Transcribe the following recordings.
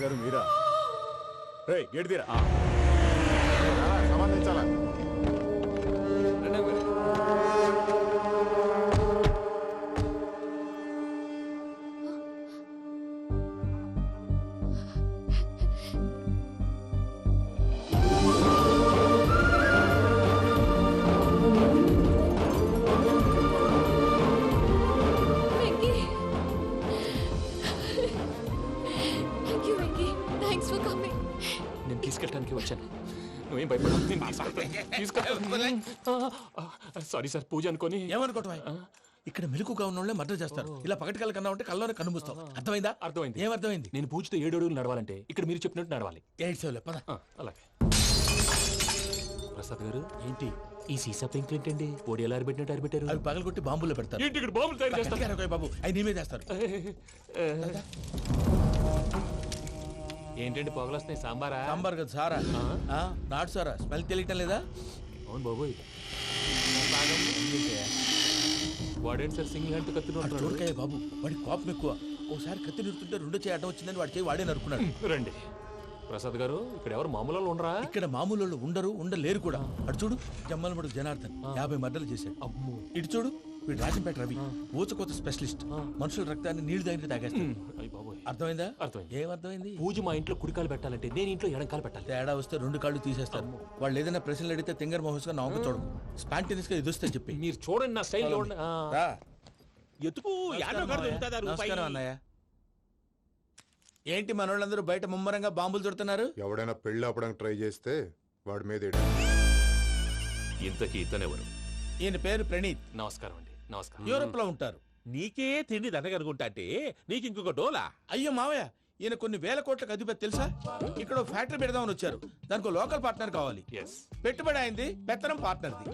ప్రసాద్ గారు మీరా? రే గేట్ తీరా, సంబంధించాలా? తీసుకెళ్ళడానికి వచ్చాను. నువ్వేం భయపడవు. సారీ సార్, పూజ అనుకోని. ఏమనుకోవటం? ఇక్కడ మెలుకుగా ఉన్న మర్డర్ చేస్తారు. ఇలా పగటి కళ్ళ కన్నా ఉంటే కళ్ళలోనే కనుమూస్తావు. అర్థమైందా? అర్థమైంది. ఏమర్థమైంది? నేను పూజతో 7 అడుగులు నడవాలంటే ఇక్కడ మీరు చెప్పినట్టు నడవాలి. అలాగే. ప్రసాద్ గారు, ఏంటి ఈ సీసా పెంకులు ఏంటండి? పొడి ఎలా అరబెట్టినట్టు అరబెట్టారు? అవి పగలగొట్టి బాంబుల్లో పెడతారు. ఏంటి ఇక్కడ బాంబులు తయారు చేస్తారు? బాబు అవి నీవే చేస్తారు. ఏంటండి పొగలొస్తున్నాయి? సాంబారా? సాంబార్ కదా సారా. నాటు సారా. స్మెల్ తెలియటం లేదా? అవును బాబోయ్. వాడేంటి సార్ సింగిల్ హ్యాండ్ కత్తి చూడకాయ బాబు, వాడి కోపం ఎక్కువ. ఓసారి కత్తి నిరుతుంటే 2 చేయి అడ్డం వచ్చిందని వాడి చేయి వాడే నరుకున్నాడు. రండి ప్రసాద్ గారు, ఇక్కడ ఎవరు మామూలు వాళ్ళు ఉండరా? ఇక్కడ మామూలు వాళ్ళు ఉండలేరు కూడా. అటు చూడు, జమ్మలమడు జనార్దన్ 50 మర్డర్లు చేశాడు. అమ్మో. ఇటు చూడు, వీడు రాజంపేట రవి ఊచకోత స్పెషలిస్ట్. మనుషుల రక్తాన్ని నీళ్లు దగ్గర తాగేస్తాడు. అర్థమైందా? అర్థమైంది. ఏమర్థమైంది? పూజ మా ఇంట్లో కుడికాలు పెట్టాలంటే నేను ఇంట్లో ఎడంకాలు పెట్టాలి. తేడా వస్తే 2 కాళ్ళు తీసేస్తారు. వాళ్ళు ఏదైనా ప్రశ్నలు అడిగితే తింగర్ మహోస్ గా నవ్వు చూడకు. స్పాంటినియస్ గా ఎదుస్తా చెప్పి. మీరు చూడండి నా స్టైల్. ఎత్తుకు. నమస్కారం అన్నయ్య. ఏంటి మనోళ్ళందరూ బయట ముమ్మరంగా బాంబులు చుడుతున్నారు? ఎవడైనా పెళ్లి ఆపడానికి ట్రై చేస్తే వాడి మీద. ఇంతకీ ఇతనెవరు? ఈయన పేరు ప్రణీత్. నమస్కారం అండి. నమస్కారం. యూరోప్ లో ఉంటారు. నీకే తిండి దండగనుకుంటా అంటే నీకు ఇంకొక డోలా? అయ్యో మావయ్య, ఈయన కొన్ని వేల కోట్లకు అధిపతి తెలుసా? ఇక్కడ ఫ్యాక్టరీ పెడదామని వచ్చారు. దానికి లోకల్ పార్ట్నర్ కావాలి. పెట్టుబడి అయింది, పెత్తనం పార్ట్నర్ది.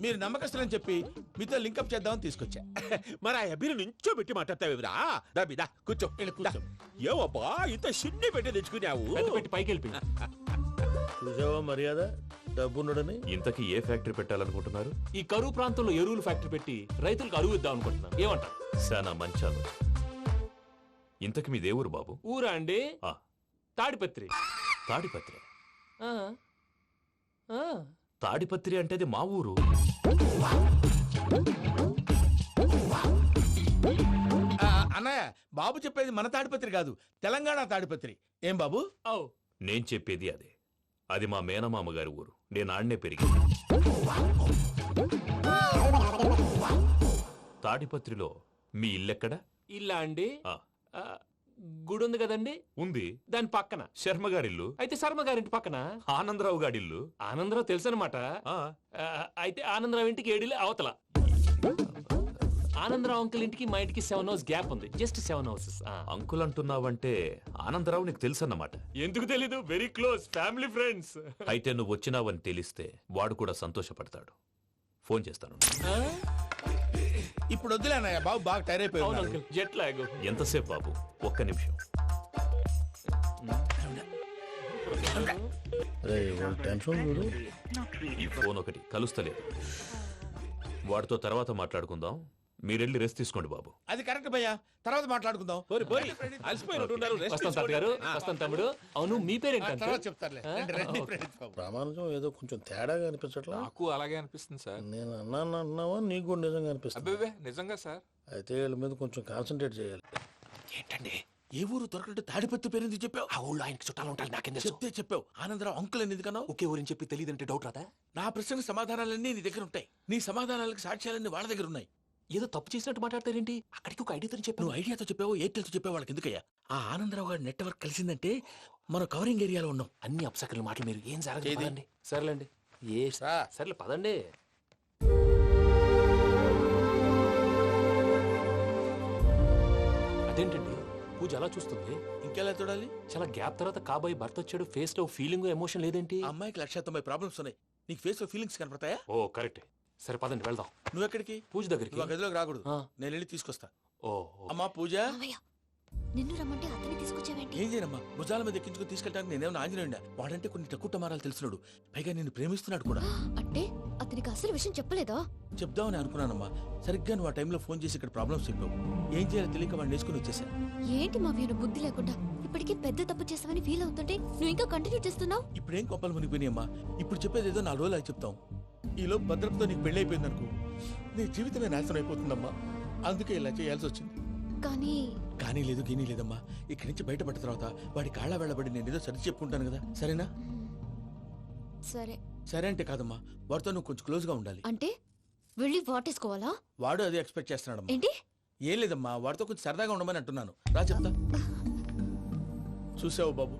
మీరు నమ్మకస్తులని చెప్పి మీతో లింకప్ చేద్దామని తీసుకొచ్చా. మరి ఆ అబ్బిని నుంచో పెట్టి మాట్లాడతావురా? దాబిదా కూర్చో. ఏవబ్బా ఇంత సిన్ని పెట్టి తెచ్చుకున్నావు? పెట్టి పైకి వెళ్ళిపోయి. చూసావా మర్యాద? డబ్బున్నడని. ఇంతకీ ఏ ఫ్యాక్టరీ పెట్టాలనుకుంటున్నారు? ఈ కరువు ప్రాంతంలో ఎరువులు ఫ్యాక్టరీ పెట్టి రైతులకు అరువు ఇద్దాం అనుకుంటున్నాను. ఏమంటారు? శానా మంచాలు. ఇంతకి మీ దేవురు బాబు? ఊరా అండి? తాడిపత్రి. తాడిపత్రి? తాడిపత్రి అంటే అది మా ఊరు. అన్నయ్య, బాబు చెప్పేది మన తాడిపత్రి కాదు, తెలంగాణ తాడిపత్రి. ఏం బాబు? నేను చెప్పేది అదే. అది మా మేనమామ గారి ఊరు. నేను ఆడనే పెరిగింది. తాడిపత్రిలో మీ ఇల్లెక్కడ? ఇల్లా అండి? గుడి ఉంది కదండి. ఉంది. దాని పక్కన శర్మ గారిల్లు. అయితే శర్మ గారింటి పక్కన ఆనందరావు గారిల్లు. ఆనందరావు తెలుసు అనమాట. అయితే ఆనందరావు ఇంటికి 7 అవతల. ఆనందరావు అంకుల్ ఇంటికి మా ఇంటికి 7 హౌస్ గ్యాప్ ఉంది. Just 7 houses. అంకుల్ అంటున్నావంటే ఆనందరావు నీకు తెలుసు అన్నమాట. ఎందుకు తెలీదు? Very close family friends. అయితే నువ్వు వచ్చినావని తెలిస్తే వాడు కూడా సంతోషపడతాడు. ఫోన్ చేస్తాను. ఇప్పుడు వద్దులే అన్నయ్య, బాబు బాగా టైర్ అయిపోయాడు. Jet lag. ఎంతసేపు బాబు? ఒక్క నిమిషం. ఈ ఫోన్ ఒకటి కలుస్తలేదు. వాడితో తర్వాత మాట్లాడుకుందాం. మీరెళ్ళి రెస్ట్ తీసుకోండి బాబు. అది కరెక్ట్ భయ్యా, తర్వాత మాట్లాడుకుందాం. వస్తాను తమ్ముడు. అవును, మీ పేరేంటి? ప్రామాణికం ఏదో కొంచెం తేడాగా అనిపించట్లా? నాకు అలాగే అనిపిస్తుంది సార్. నేను అన్నావా నీకు కూడా నిజంగా అనిపిస్తుంది? నిజంగా సార్. అయితే వీళ్ళ మీద కొంచెం కాన్సన్ట్రేట్ చేయాలి. ఏంటండి ఏ ఊరు దొరకట్టు తాడిపత్రి పేరు ఎందుకు చెప్పావు? ఆ ఊళ్ళో ఆయనకి చుట్టాలు ఉంటారు. నాకేం చెప్తే చెప్పావు. ఆనందరావు అంకుల్ అని ఎందుకన్నావు? ఒకే ఊరిని చెప్పి తెలియదంటే డౌట్ రాదా? నా ప్రశ్నకు సమాధానాలన్నీ నీ దగ్గర ఉంటాయి. నీ సమాధానాలకు సాక్ష్యాలన్నీ వాళ్ళ దగ్గర ఉన్నాయి. ఏదో తప్పు చేసినట్టు మాట్లాడతారేంటి? అక్కడికి ఒక ఐడియాతో చెప్పావు. నువ్వు ఐడియాతో చెప్పావు, ఎయిర్టెల్తో చెప్పావు. వాళ్ళకి ఎందుకయ్యా? ఆ ఆనందరావు గారి నెట్వర్క్ కలిసిందంటే మనం కవరింగ్ ఏరియాలో ఉన్నాం. అన్ని అప్సకర్ల మాటలు మీరు ఏం జరగదండి. సర్లేండి. సర్లే పదండి. అదేంటండి పూజ అలా చూస్తుంది? ఇంకెలా చూడాలి? చాలా గ్యాప్ తర్వాత కాబోయే భర్త వచ్చాడు. ఫేస్ లో ఫీలింగ్ ఎమోషన్ లేదేంటి? అమ్మాయికి 190 ప్రాబ్లమ్స్ ఉన్నాయి. నీకు ఫేస్ లో ఫీలింగ్స్ కనపడతాయా? ఓ కరెక్ట్. సరే పదండి వెళ్దాం. నువ్వు ఎక్కడికి? పూజ దగ్గరికి. నువ్వు గదిలోకి రాకూడదు. నేను వెళ్ళి తీసుకొస్తా. అమ్మా పూజ, నిన్ను రమ్మంటే అతన్ని తీసుకొచ్చావేంటి? ఏం చేయనమ్మా, భుజాల మీద ఎక్కించుకుని తీసుకెళ్ళడానికి నేనేమన్నా ఆంజనేయుడా? వాడంటే కొన్ని తక్కువ టమారాలు తెలిసినాడు. పైగా నిన్ను ప్రేమిస్తున్నాడు కూడా. అంటే అతను అతనికి అసలు విషయం చెప్పలేదా? చెప్దామని అనుకున్నానమ్మా. సరిగ్గా నువ్వు ఆ టైంలో ఫోన్ చేసి ఇక్కడ ప్రాబ్లమ్స్ చెప్పావు. ఏం చేయాలో తెలియక వాడిని వేసుకుని వచ్చేసా. ఏంటి మావయ్య బుద్ధి లేకుండా ఇప్పటికీ పెద్ద తప్పు చేసావని ఫీల్ అవుతుంటే నువ్వు ఇంకా కంటిన్యూ చేస్తున్నావు. ఇప్పుడేం కొప్పలు మునిగిపోయినాయమ్మా. ఇప్పుడు చెప్పేది ఏదో 4 రోజులు అది చెప్తాం. ఈలో భద్రతతో నీకు పెళ్లి అయిపోయింది అనుకో, నీ జీవితమే నాశనం అయిపోతుందమ్మా. అందుకే ఇలా చేయాల్సి వచ్చింది. కానీ లేదు గీనీ లేదమ్మా. ఇక్కడి నుంచి బయటపడ్డ తర్వాత వాడి కాళ్ళ వెళ్ళబడి నేను ఏదో సరి చెప్పుకుంటాను కదా, సరేనా? సరే. సరే అంటే కాదమ్మా, వాడితో నువ్వు కొంచెం క్లోజ్ గా ఉండాలి. అంటే వెళ్ళి వాటేసుకోవాలా? వాడు అదే ఎక్స్పెక్ట్ చేస్తున్నాడమ్మా. ఏంటి? ఏం లేదమ్మా, వాడితో కొంచెం సరదాగా ఉండమని అంటున్నాను. రా చెప్తా. చూసావు బాబు,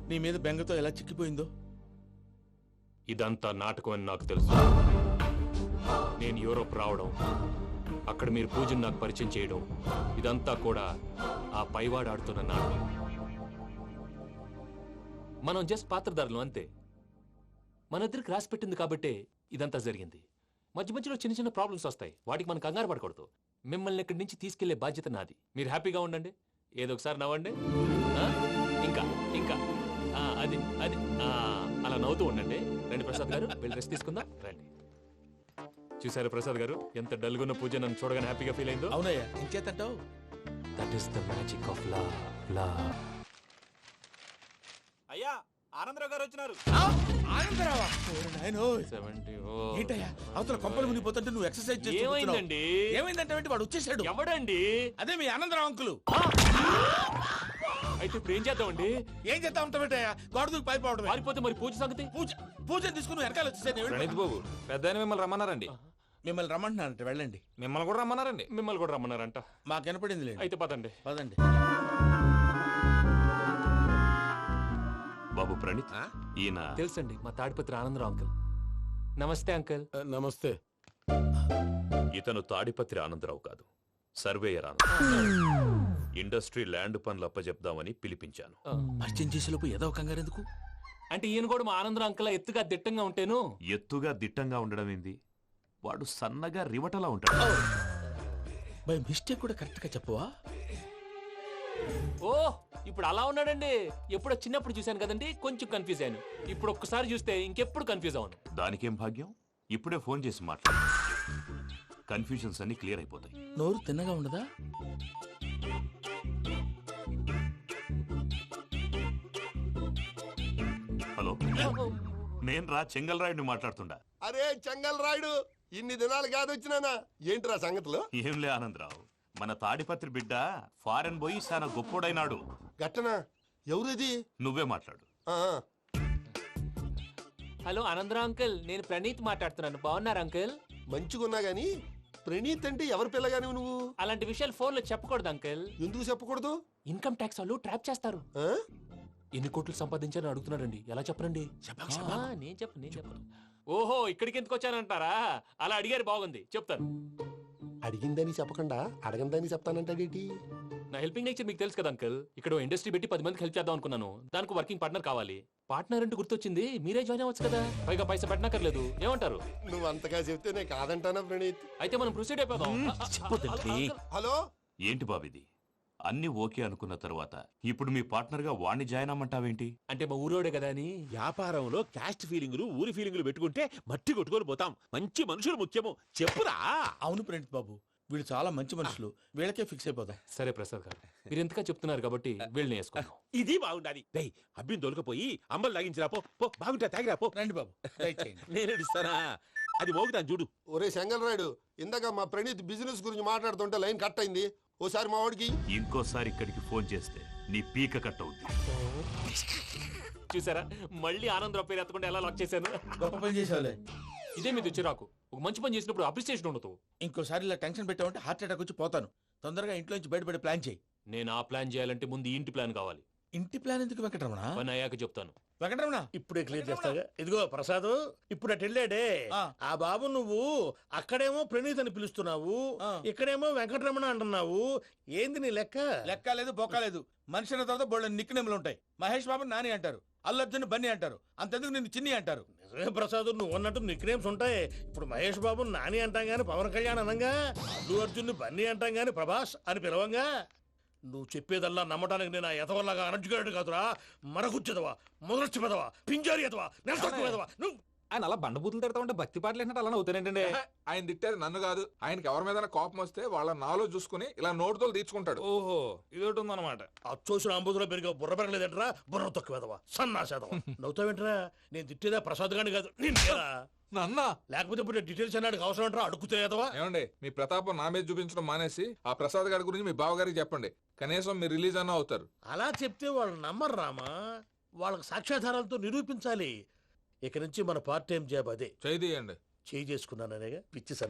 నీ మీద బెంగతో ఎలా చిక్కిపోయిందో. ఇదంతా నాటకం అని నాకు తెలుసు. నేను యూరోప్ రావడం, అక్కడ మీరు పూజను నాకు పరిచయం చేయడం, ఇదంతా కూడా ఆ పైవాడు ఆడుతున్న నాటకం. మనం జస్ట్ పాత్రధారులు అంతే. మన ఇద్దరికి రాసి పెట్టింది కాబట్టే ఇదంతా జరిగింది. మధ్య మధ్యలో చిన్న చిన్న ప్రాబ్లమ్స్ వస్తాయి, వాటికి మనం కంగారు పడకూడదు. మిమ్మల్ని ఇక్కడి నుంచి తీసుకెళ్లే బాధ్యత నాది. మీరు హ్యాపీగా ఉండండి, ఏదో ఒకసారి నవ్వండి. ఇంకా ఇంకా అది అది అలా నవ్వుతూ ఉండండి. రండి ప్రసాద్ గారు, వెళ్ళి రెస్ట్ తీసుకుందాం రండి. చూసారు ప్రసాద్ గారు, ఎంత డల్గున్న పూజ నన్ను చూడగానే హ్యాపీగా ఫీల్ అయిందో. అవునయ్యా, ఇంకేతంటావు? That is the magic of love. అయ్యా ఆనందరావు గారు వచ్చినారు. ఆనందరావా? ఏంటయ్యా అవతల కొంపలు మునిగిపోతుంటే నువ్వు ఎక్సర్సైజ్ చేస్తూ ఏమైందండి? ఏమైందంటే వాడు వచ్చేసాడు. ఎవడండి? అదే మీ ఆనందరావు అంకులు. అయితే ఇప్పుడు ఏం చేద్దామండి? ఏం చేస్తా ఉంటావేటయ్యా, గొడవకు పైపోవడం. పారిపోతే మరి పూజ సంగతి? పూజ తీసుకుని వెనకాల వచ్చేసాను. ప్రణీత్ బాబు, పెద్ద మిమ్మల్ని రమ్మన్నారండి. మిమ్మల్ని రమ్మంటున్నారంట, వెళ్ళండి. మిమ్మల్ని కూడా రమ్మన్నారండి. మిమ్మల్ని కూడా రమ్మన్నారంట. మాకు వినపడింది లేదు. అయితే పదండి. పదండి. బాబు ప్రణీత్, ఈయన తెలుసండి, మా తాడిపత్రి ఆనందరావు అంకుల్. నమస్తే అంకుల్. నమస్తే. ఇతను తాడిపత్రి ఆనందరావు కాదు, సర్వేయర్ ఆనందరావు. ఇండస్ట్రీ ల్యాండ్ పనులు అప్పచెప్దామని పిలిపించాను. పరిచయం చేసేలోపు ఏదో కంగారు ఎందుకు? అంటే ఈయన కూడా మా ఆనందరావు అంకుల్ ఎత్తుగా దిట్టంగా ఉంటాను. ఎత్తుగా దిట్టంగా ఉండడం ఏంది? వాడు సన్నగా రివటలా ఉంటాడు. బై మిస్టేక్ కూడా కరెక్ట్ గా చెప్పవా? ఓ ఇప్పుడు అలా ఉన్నాడండి. ఎప్పుడో చిన్నప్పుడు చూశాను కదండి, కొంచెం కన్ఫ్యూజ్ అయ్యాను. ఇప్పుడు ఒక్కసారి చూస్తే ఇంకెప్పుడు కన్ఫ్యూజ్ అవును. దానికేం భాగ్యం, ఇప్పుడే ఫోన్ చేసి మాట్లాడు. కన్ఫ్యూజన్స్ అన్ని క్లియర్ అయిపోతాయి. నోరు తిన్నగా ఉండదా? హలో, నేను రా చెంగల్ రాయుడిని మాట్లాడుతుండా. అరే చెంగల్ రాయుడు, ఇన్ని దినాలు కాదు వచ్చినానా? ఏంట్రా సంగతులు? ఏంలే ఆనందరావు, మన తాడిపత్రి బిడ్డ ఫారెన్ పోయి చాలా గొప్పోడైనాడు. గట్టనా? ఎవరిది? నువ్వే మాట్లాడు. హలో ఆనందరావు అంకుల్, నేను ప్రణీత్ మాట్లాడుతున్నాను. బాగున్నారు అంకుల్? మంచిగున్నా గాని ప్రణీత్ అంటే ఎవరి పిల్లగాని నువ్వు? అలాంటి విషయాలు ఫోన్ లో చెప్పకూడదు అంకుల్. ఎందుకు చెప్పకూడదు? ఇన్కమ్ ట్యాక్స్ వాళ్ళు ట్రాప్ చేస్తారు. ఎన్ని కోట్లు సంపాదించాలని అడుగుతున్నాడండి, ఎలా చెప్పరండి? నేను చెప్పను. ఓహో, ఇక్కడికి ఎందుకు వచ్చానంటారా? అలా అడిగారు, బాగుంది, చెప్తాను. అడిగిందని చెప్పకుండా అడగందని చెప్తానంటాడేటి? నా హెల్పింగ్ నేచర్ మీకు తెలుసు కదా అంకుల్. ఇక్కడ ఇండస్ట్రీ పెట్టి 10 మందికి హెల్ప్ చేద్దాం అనుకున్నాను. దానికి వర్కింగ్ పార్ట్నర్ కావాలి. పార్ట్నర్ అంటే గుర్తొచ్చింది, మీరే జాయిన్ అవ్వచ్చు కదా, పైగా పైసా పెట్టనక్కర్లేదు. ఏమంటారు? నువ్వు అంతగా చెప్తే నేను కాదంటానా ప్రణీత్? అయితే మనం ప్రొసీడ్ అయిపోదాం. హలో, ఏంటి బాబిది? అన్ని ఓకే అనుకున్న తర్వాత ఇప్పుడు మీ పార్ట్నర్ గా వాణ్ణి జాయిన్ అమ్మంటావేంటి? అంటే మా ఊరోడే కదా అని. వ్యాపారంలో క్యాస్ట్ ఫీలింగులు, ఊరి ఫీలింగులు పెట్టుకుంటే మట్టి కొట్టుకొని పోతాం. మంచి మనుషులు ముఖ్యము, చెప్పురా. అవును ప్రణీత్ బాబు, వీళ్ళు చాలా మంచి మనుషులు, వీళ్ళకే ఫిక్స్ అయిపోతాం. సరే ప్రసాద్ గారు, మీరు ఎంతగా చెప్తున్నారు కాబట్టి వీళ్ళని వేసుకుందాం. ఇది బాగుండాలి. డై అబ్బిని దొలకపోయి అంబలు లాగించిరా పో. బాగుంటా తాగిరా పో. రండి బాబు, నేను ఇస్తానా? అది మోగుతాను చూడు. ఒరే చెంగల్ రాయుడు, ఇందాక మా ప్రణీత్ బిజినెస్ గురించి మాట్లాడుతుంటే లైన్ కట్ అయింది. ఓసారి మా వాడికి ఇంకోసారి ఇక్కడికి ఫోన్ చేస్తే నీ పీక కట్ అవుద్ది. చూసారా, మళ్ళీ ఆనందరావు పేరు ఎత్తకుండా ఎలా లాక్ చేశాను. గొప్ప పని చేసేవాళ్ళే. ఇదే మీద చిరాకు. ఒక మంచి పని చేసినప్పుడు అప్రిసియేషన్ ఉండదు. ఇంకోసారి ఇలా టెన్షన్ పెట్టామంటే హార్ట్ అటాక్ వచ్చి పోతాను. తొందరగా ఇంట్లో నుంచి బయటపడే ప్లాన్ చేయి. నేను ఆ ప్లాన్ చేయాలంటే ముందు ఈ ఇంటి ప్లాన్ కావాలి. ఇంటి ప్లాన్ ఎందుకు వెంకటరమణ? పని అయ్యాక చెప్తాను. వెంకటరమణ ఇప్పుడే క్లియర్ చేస్తాగా. ఇదిగో ప్రసాద్, ఇప్పుడు అటు వెళ్ళాడే ఆ బాబు, నువ్వు అక్కడేమో ప్రణీత్ అని పిలుస్తున్నావు, ఇక్కడేమో వెంకటరమణ అంటున్నావు. ఏంది నీ లెక్క? లెక్క లేదు, బొక్క లేదు. మనిషి అన్న తర్వాత బోళ్ళ నిక్నెములు ఉంటాయి. మహేష్ బాబు నాని అంటారు, అల్లు అర్జున్ బన్నీ అంటారు, అంతెందుకు నిన్ను చిన్ని అంటారు. నిజమే ప్రసాద్, నువ్వు అన్నట్టు నిక్నేమ్స్ ఉంటాయి. ఇప్పుడు మహేష్ బాబు నాని అంటాం గాని పవన్ కళ్యాణ్ అనంగా, అల్లు అర్జున్ బన్నీ అంటాం గాని ప్రభాస్ అని పిలవంగా. నువ్వు చెప్పేదల్లా నమ్మటానికి నేను ఎతవల్లాగా అనర్జుకేటెడ్ కాదురా. మరగుచ్చదవా, మొదలచ్చి పెదవా, పింజారి ఎదవా, నెలసొక్కు పెదవా. ఆయన అలా బండబూతులు తిడతా ఉంటే భక్తి పాటలు ఏంటంటే అలా అవుతానేంటండి. ఆయన తిట్టేది నన్ను కాదు, ఆయనకి ఎవరి మీద కోపం వస్తే వాళ్ళ నాలో చూసుకుని ఇలా నోటుతో తీర్చుకుంటాడు. ఓహో ఇదొకటి ఉందన్నమాట. అచ్చోసిన అంబుధులో పెరిగే బుర్ర పెరగలేదంటరా, బుర్ర తొక్కువేదవా సన్నాసేదవా. నవ్వుతావేంట్రా? నేను తిట్టేదా ప్రసాద్ గాని కాదు నిన్నేరా. నన్నా లేకపోతే ఇప్పుడు డీటెయిల్స్ అన్నాడు అవసరం అంటారా? అడుగుతాయేదవా. ఏమండి, మీ ప్రతాపం నా మీద చూపించడం మానేసి ఆ ప్రసాద్ గారి గురించి మీ బావగారికి చెప్పండి. కనీసం మీరు రిలీజ్ అన్న అవుతారు. అలా చెప్తే వాళ్ళు నమ్మరు రామా. వాళ్ళకి సాక్ష్యాధారాలతో నిరూపించాలి. ఇక నుంచి మన పార్ట్ టైం జాబ్ అదే. చేయండి. చేయి చేసుకున్నాననేగా పిచ్చి సన్నా.